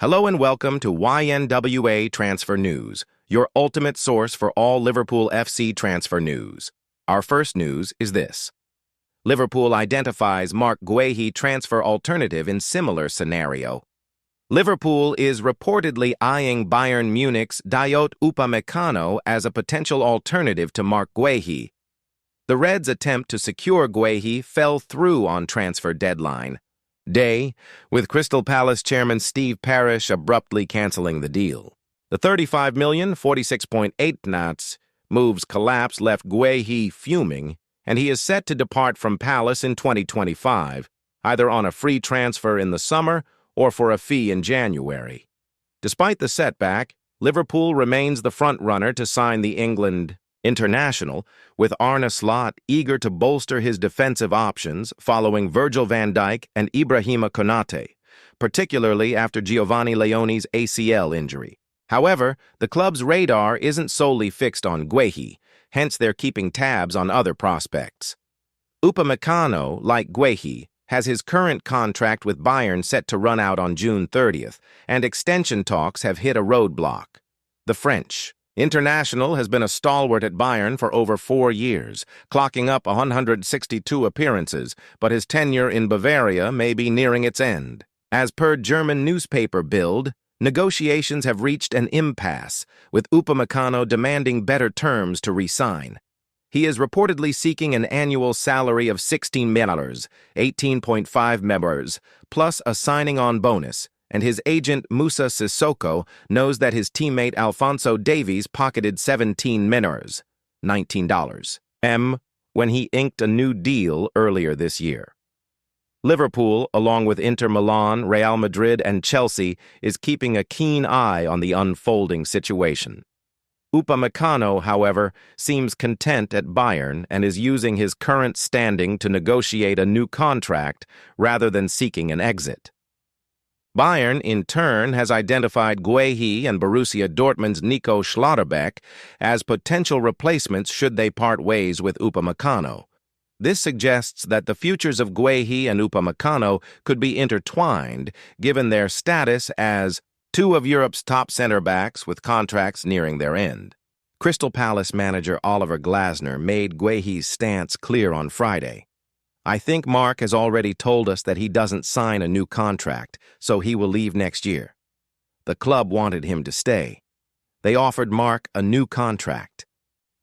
Hello and welcome to YNWA Transfer News, your ultimate source for all Liverpool FC transfer news. Our first news is this. Liverpool identifies Marc Guéhi transfer alternative in similar scenario. Liverpool is reportedly eyeing Bayern Munich's Dayot Upamecano as a potential alternative to Marc Guéhi. The Reds' attempt to secure Guéhi fell through on transfer deadline day, with Crystal Palace chairman Steve Parish abruptly canceling the deal. The $35 million, 46.8 knots move's collapse left Guéhi fuming, and he is set to depart from Palace in 2025, either on a free transfer in the summer or for a fee in January. Despite the setback, Liverpool remains the front-runner to sign the England international, with Arne Slot eager to bolster his defensive options following Virgil van Dijk and Ibrahima Konate, particularly after Giovanni Leone's ACL injury. However, the club's radar isn't solely fixed on Guéhi, hence they're keeping tabs on other prospects. Upamecano, like Guéhi, has his current contract with Bayern set to run out on June 30th, and extension talks have hit a roadblock. The French international has been a stalwart at Bayern for over 4 years, clocking up 162 appearances, but his tenure in Bavaria may be nearing its end. As per German newspaper Bild, negotiations have reached an impasse, with Upamecano demanding better terms to re-sign. He is reportedly seeking an annual salary of $16 million, 18.5 members, plus a signing-on bonus, and his agent Moussa Sissoko knows that his teammate Alphonso Davies pocketed $17 million, $19 when he inked a new deal earlier this year. Liverpool, along with Inter Milan, Real Madrid, and Chelsea, is keeping a keen eye on the unfolding situation. Upamecano, however, seems content at Bayern and is using his current standing to negotiate a new contract rather than seeking an exit. Bayern, in turn, has identified Guéhi and Borussia Dortmund's Nico Schlotterbeck as potential replacements should they part ways with Upamecano. This suggests that the futures of Guéhi and Upamecano could be intertwined, given their status as two of Europe's top center-backs with contracts nearing their end. Crystal Palace manager Oliver Glasner made Guéhi's stance clear on Friday. "I think Marc has already told us that he doesn't sign a new contract, so he will leave next year. The club wanted him to stay. They offered Marc a new contract.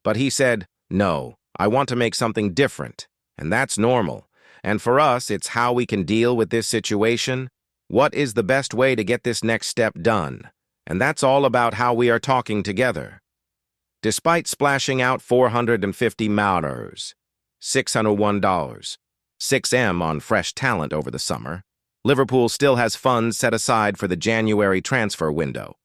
But he said, 'No, I want to make something different,' and that's normal. And for us, it's how we can deal with this situation. What is the best way to get this next step done? And that's all about how we are talking together." Despite splashing out $450 million, $601, $6M on fresh talent over the summer, Liverpool still has funds set aside for the January transfer window.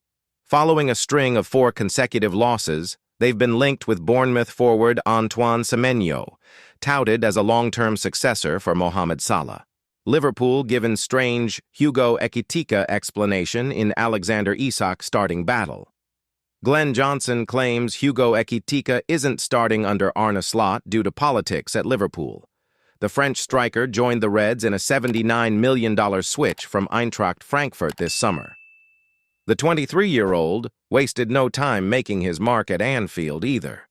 Following a string of 4 consecutive losses, they've been linked with Bournemouth forward Antoine Semenyo, touted as a long-term successor for Mohamed Salah. Liverpool given strange Hugo Ekitike explanation in Alexander Isak's starting battle. Glenn Johnson claims Hugo Ekitike isn't starting under Arne Slot due to politics at Liverpool. The French striker joined the Reds in a $79 million switch from Eintracht Frankfurt this summer. The 23-year-old wasted no time making his mark at Anfield either.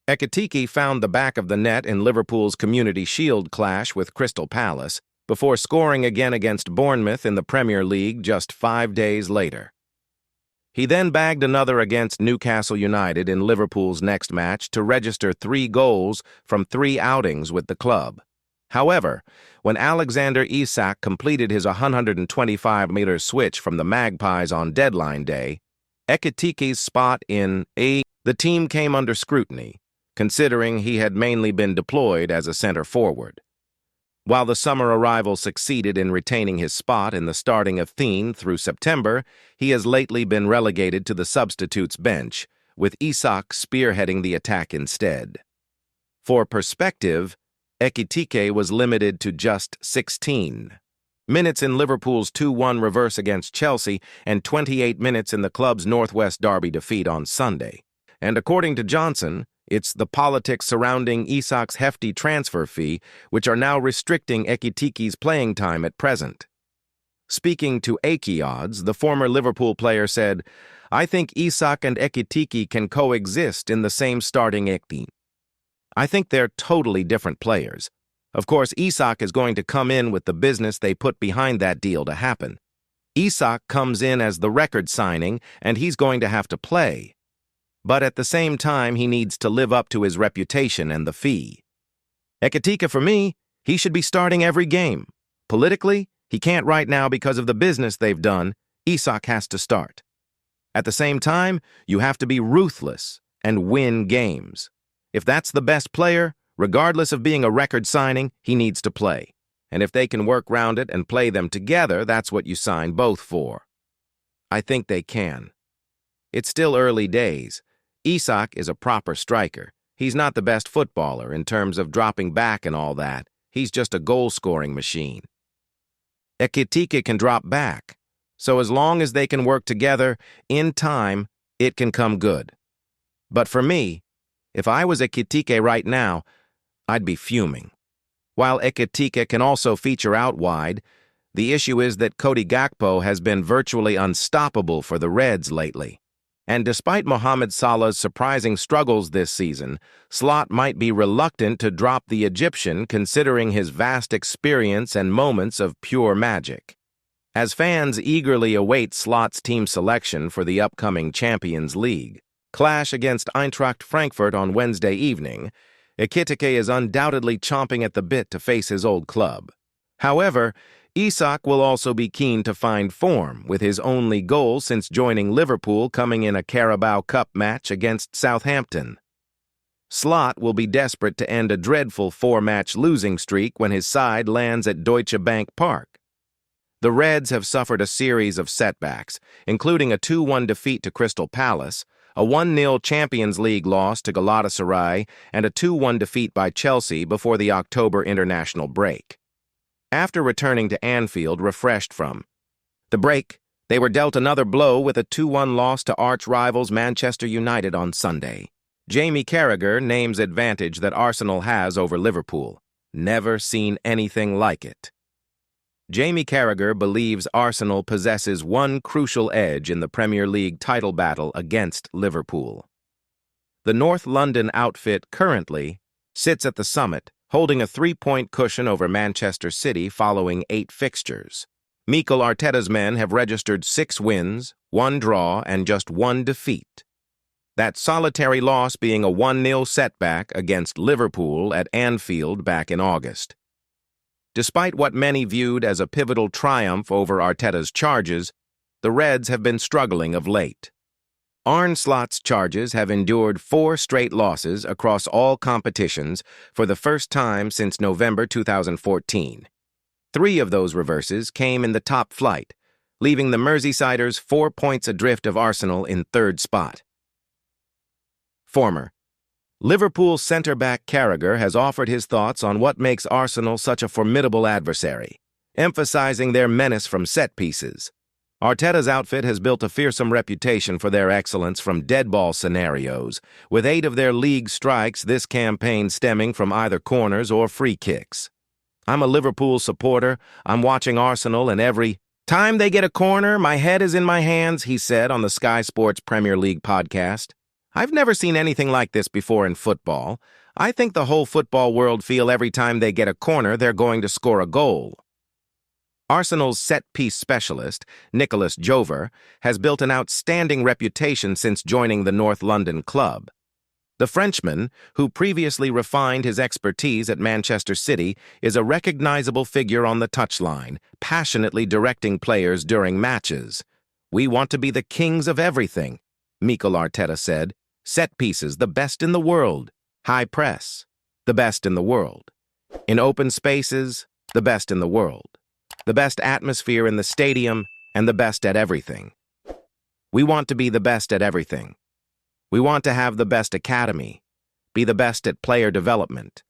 Ekitike found the back of the net in Liverpool's Community Shield clash with Crystal Palace before scoring again against Bournemouth in the Premier League just 5 days later. He then bagged another against Newcastle United in Liverpool's next match to register 3 goals from 3 outings with the club. However, when Alexander Isak completed his 125-meter switch from the Magpies on deadline day, Ekitike's spot in the team came under scrutiny, considering he had mainly been deployed as a center forward. While the summer arrival succeeded in retaining his spot in the starting 11 through September, he has lately been relegated to the substitutes bench, with Isak spearheading the attack instead. For perspective, Ekitike was limited to just 16 minutes in Liverpool's 2-1 reverse against Chelsea and 28 minutes in the club's Northwest Derby defeat on Sunday. And according to Johnson, it's the politics surrounding Isak's hefty transfer fee which are now restricting Ekitike's playing time at present. Speaking to Odds, the former Liverpool player said, "I think Isak and Ekitike can coexist in the same starting 11. I think they're totally different players. Of course, Isak is going to come in with the business they put behind that deal to happen. Isak comes in as the record signing, and he's going to have to play. But at the same time, he needs to live up to his reputation and the fee. Ekitike, for me, he should be starting every game. Politically, he can't right now because of the business they've done. Isak has to start. At the same time, you have to be ruthless and win games. If that's the best player, regardless of being a record signing, he needs to play. And if they can work round it and play them together, that's what you sign both for. I think they can. It's still early days. Isak is a proper striker. He's not the best footballer in terms of dropping back and all that. He's just a goal-scoring machine. Ekitike can drop back. So as long as they can work together, in time, it can come good. But for me, if I was Ekitike right now, I'd be fuming. While Ekitike can also feature out wide, the issue is that Cody Gakpo has been virtually unstoppable for the Reds lately. And despite Mohamed Salah's surprising struggles this season, Slot might be reluctant to drop the Egyptian considering his vast experience and moments of pure magic. As fans eagerly await Slot's team selection for the upcoming Champions League clash against Eintracht Frankfurt on Wednesday evening, Ekitike is undoubtedly chomping at the bit to face his old club. However, Isak will also be keen to find form, with his only goal since joining Liverpool coming in a Carabao Cup match against Southampton. Slot will be desperate to end a dreadful 4-match losing streak when his side lands at Deutsche Bank Park. The Reds have suffered a series of setbacks, including a 2-1 defeat to Crystal Palace, a 1-0 Champions League loss to Galatasaray, and a 2-1 defeat by Chelsea before the October international break. After returning to Anfield refreshed from the break, they were dealt another blow with a 2-1 loss to arch-rivals Manchester United on Sunday. Jamie Carragher names advantage that Arsenal has over Liverpool. Never seen anything like it. Jamie Carragher believes Arsenal possesses one crucial edge in the Premier League title battle against Liverpool. The North London outfit currently sits at the summit, holding a 3-point cushion over Manchester City following 8 fixtures. Mikel Arteta's men have registered 6 wins, 1 draw, and just 1 defeat. That solitary loss being a 1-0 setback against Liverpool at Anfield back in August. Despite what many viewed as a pivotal triumph over Arteta's charges, the Reds have been struggling of late. Arne Slot's charges have endured 4 straight losses across all competitions for the first time since November 2014. 3 of those reverses came in the top flight, leaving the Merseysiders 4 points adrift of Arsenal in 3rd spot. Former Liverpool centre-back Carragher has offered his thoughts on what makes Arsenal such a formidable adversary, emphasizing their menace from set pieces. Arteta's outfit has built a fearsome reputation for their excellence from dead-ball scenarios, with 8 of their league strikes this campaign stemming from either corners or free kicks. I'm a Liverpool supporter. I'm watching Arsenal, and every time they get a corner, my head is in my hands, he said on the Sky Sports Premier League podcast. I've never seen anything like this before in football. I think the whole football world feel every time they get a corner, they're going to score a goal. Arsenal's set-piece specialist, Nicholas Jover, has built an outstanding reputation since joining the North London club. The Frenchman, who previously refined his expertise at Manchester City, is a recognizable figure on the touchline, passionately directing players during matches. "We want to be the kings of everything," Mikel Arteta said. "Set pieces, the best in the world. High press, the best in the world. In open spaces, the best in the world. The best atmosphere in the stadium, and the best at everything. We want to be the best at everything. We want to have the best academy, be the best at player development,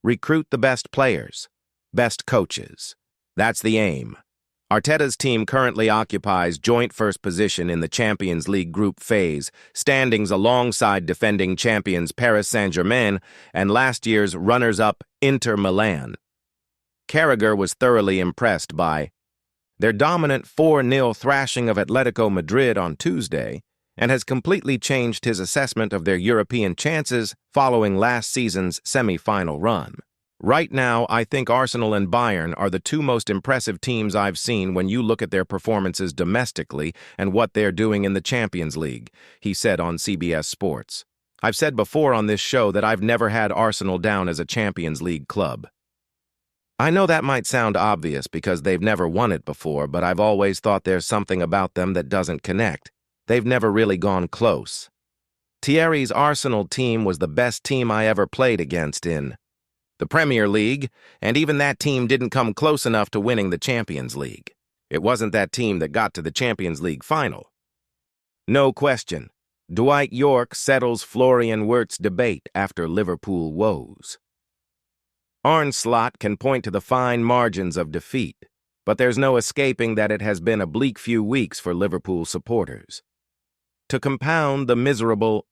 recruit the best players, best coaches. That's the aim." Arteta's team currently occupies joint first position in the Champions League group phase, standings alongside defending champions Paris Saint-Germain and last year's runners-up Inter Milan. Carragher was thoroughly impressed by Their dominant 4-0 thrashing of Atletico Madrid on Tuesday and has completely changed his assessment of their European chances following last season's semi-final run. Right now, I think Arsenal and Bayern are the two most impressive teams I've seen when you look at their performances domestically and what they're doing in the Champions League, he said on CBS Sports. I've said before on this show that I've never had Arsenal down as a Champions League club. I know that might sound obvious because they've never won it before, but I've always thought there's something about them that doesn't connect. They've never really gone close. Thierry's Arsenal team was the best team I ever played against in the Premier League, and even that team didn't come close enough to winning the Champions League. It wasn't that team that got to the Champions League final. No question. Dwight Yorke settles Florian Wirtz debate after Liverpool woes. Arne Slot can point to the fine margins of defeat, but there's no escaping that it has been a bleak few weeks for Liverpool supporters. To compound the miserable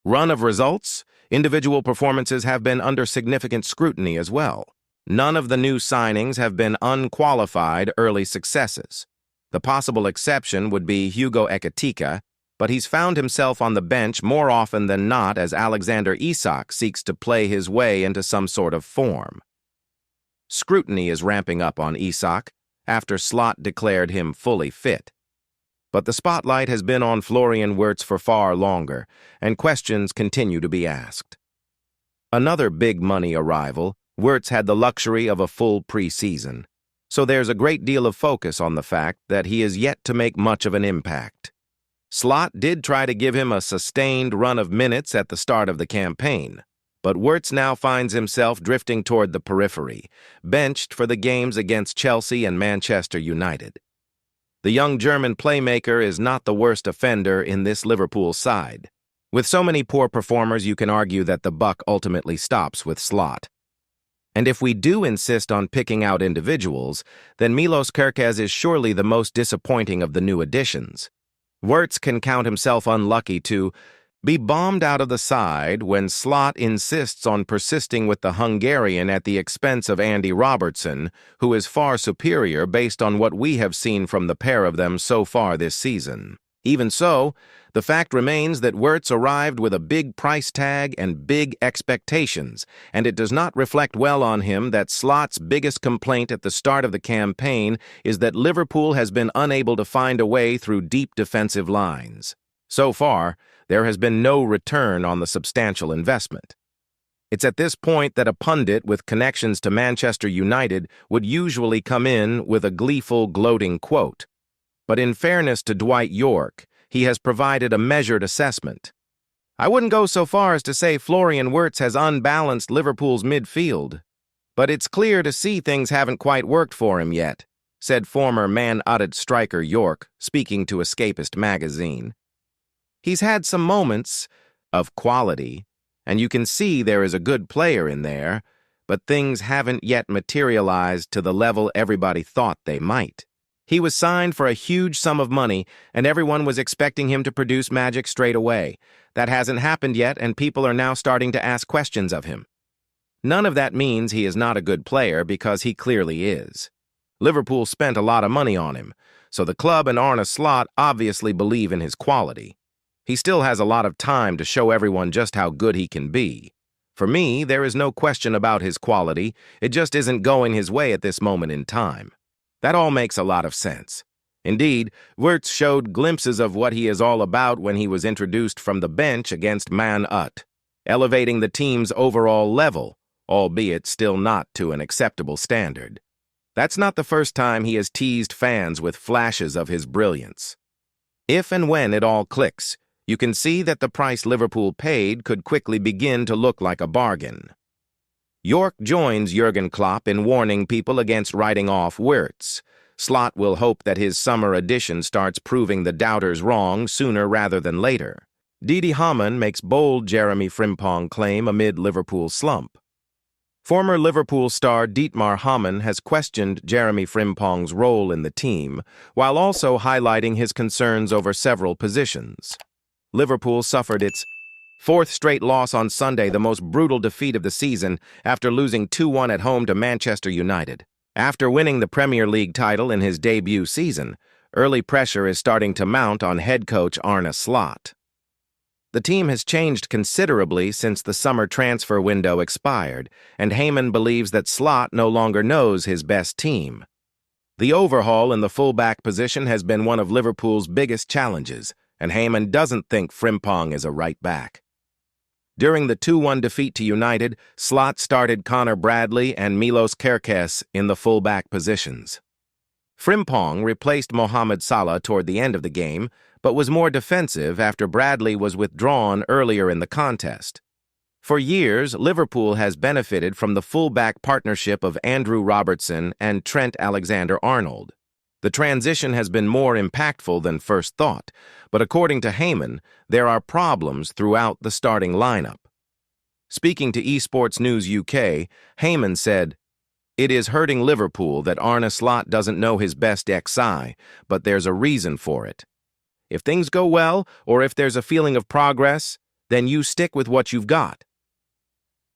run of results, individual performances have been under significant scrutiny as well. None of the new signings have been unqualified early successes. The possible exception would be Hugo Ekitike, but he's found himself on the bench more often than not as Alexander Isak seeks to play his way into some sort of form. Scrutiny is ramping up on Isak after Slot declared him fully fit. But the spotlight has been on Florian Wirtz for far longer, and questions continue to be asked. Another big-money arrival, Wirtz had the luxury of a full preseason, so there's a great deal of focus on the fact that he is yet to make much of an impact. Slot did try to give him a sustained run of minutes at the start of the campaign, but Wirtz now finds himself drifting toward the periphery, benched for the games against Chelsea and Manchester United. The young German playmaker is not the worst offender in this Liverpool side. With so many poor performers, you can argue that the buck ultimately stops with Slot. And if we do insist on picking out individuals, then Milos Kerkez is surely the most disappointing of the new additions. Wirtz can count himself unlucky to be bombed out of the side when Slot insists on persisting with the Hungarian at the expense of Andy Robertson, who is far superior based on what we have seen from the pair of them so far this season. Even so, the fact remains that Wirtz arrived with a big price tag and big expectations, and it does not reflect well on him that Slot's biggest complaint at the start of the campaign is that Liverpool has been unable to find a way through deep defensive lines. So far, there has been no return on the substantial investment. It's at this point that a pundit with connections to Manchester United would usually come in with a gleeful, gloating quote. But in fairness to Dwight Yorke, he has provided a measured assessment. I wouldn't go so far as to say Florian Wirtz has unbalanced Liverpool's midfield, but it's clear to see things haven't quite worked for him yet, said former Man United striker Yorke, speaking to Escapist magazine. He's had some moments of quality, and you can see there is a good player in there, but things haven't yet materialized to the level everybody thought they might. He was signed for a huge sum of money, and everyone was expecting him to produce magic straight away. That hasn't happened yet, and people are now starting to ask questions of him. None of that means he is not a good player, because he clearly is. Liverpool spent a lot of money on him, so the club and Arne Slot obviously believe in his quality. He still has a lot of time to show everyone just how good he can be. For me, there is no question about his quality. It just isn't going his way at this moment in time. That all makes a lot of sense. Indeed, Wirtz showed glimpses of what he is all about when he was introduced from the bench against Man United, elevating the team's overall level, albeit still not to an acceptable standard. That's not the first time he has teased fans with flashes of his brilliance. If and when it all clicks, you can see that the price Liverpool paid could quickly begin to look like a bargain. Yorke joins Jurgen Klopp in warning people against writing off Wirtz. Slot will hope that his summer addition starts proving the doubters wrong sooner rather than later. Didi Hamann makes bold Jeremy Frimpong claim amid Liverpool's slump. Former Liverpool star Dietmar Hamann has questioned Jeremy Frimpong's role in the team, while also highlighting his concerns over several positions. Liverpool suffered its fourth straight loss on Sunday, the most brutal defeat of the season, after losing 2-1 at home to Manchester United. After winning the Premier League title in his debut season, early pressure is starting to mount on head coach Arne Slot. The team has changed considerably since the summer transfer window expired, and Heyman believes that Slot no longer knows his best team. The overhaul in the fullback position has been one of Liverpool's biggest challenges, and Heyman doesn't think Frimpong is a right back. During the 2-1 defeat to United, Slot started Connor Bradley and Milos Kerkez in the fullback positions. Frimpong replaced Mohamed Salah toward the end of the game, but was more defensive after Bradley was withdrawn earlier in the contest. For years, Liverpool has benefited from the fullback partnership of Andrew Robertson and Trent Alexander-Arnold. The transition has been more impactful than first thought, but according to Heyman, there are problems throughout the starting lineup. Speaking to Esports News UK, Heyman said, "It is hurting Liverpool that Arne Slot doesn't know his best XI, but there's a reason for it. If things go well, or if there's a feeling of progress, then you stick with what you've got."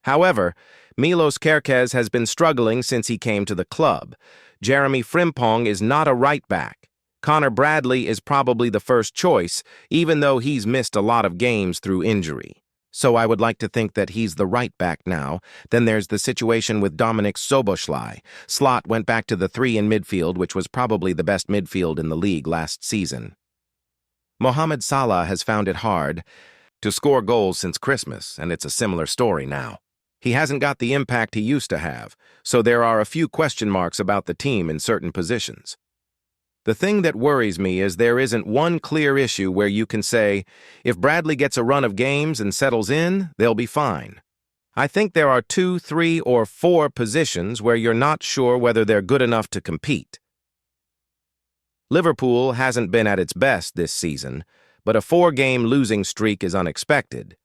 However, Milos Kerkez has been struggling since he came to the club. Jeremy Frimpong is not a right back. Connor Bradley is probably the first choice, even though he's missed a lot of games through injury. So I would like to think that he's the right back now. Then there's the situation with Dominik Szoboszlai. Slot went back to the 3 in midfield, which was probably the best midfield in the league last season. Mohamed Salah has found it hard to score goals since Christmas, and it's a similar story now. He hasn't got the impact he used to have, so there are a few question marks about the team in certain positions. The thing that worries me is there isn't one clear issue where you can say, if Bradley gets a run of games and settles in, they'll be fine. I think there are 2, 3, or 4 positions where you're not sure whether they're good enough to compete. Liverpool hasn't been at its best this season, but a 4-game losing streak is unexpected.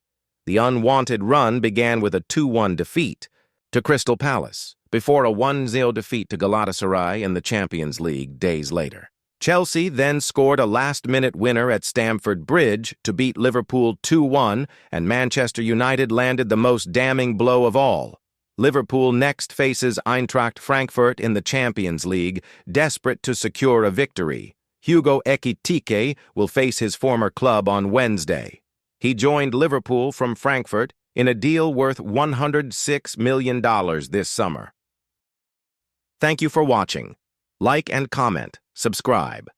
The unwanted run began with a 2-1 defeat to Crystal Palace, before a 1-0 defeat to Galatasaray in the Champions League days later. Chelsea then scored a last-minute winner at Stamford Bridge to beat Liverpool 2-1, and Manchester United landed the most damning blow of all. Liverpool next faces Eintracht Frankfurt in the Champions League, desperate to secure a victory. Hugo Ekitike will face his former club on Wednesday. He joined Liverpool from Frankfurt in a deal worth $106 million this summer. Thank you for watching. Like and comment, subscribe.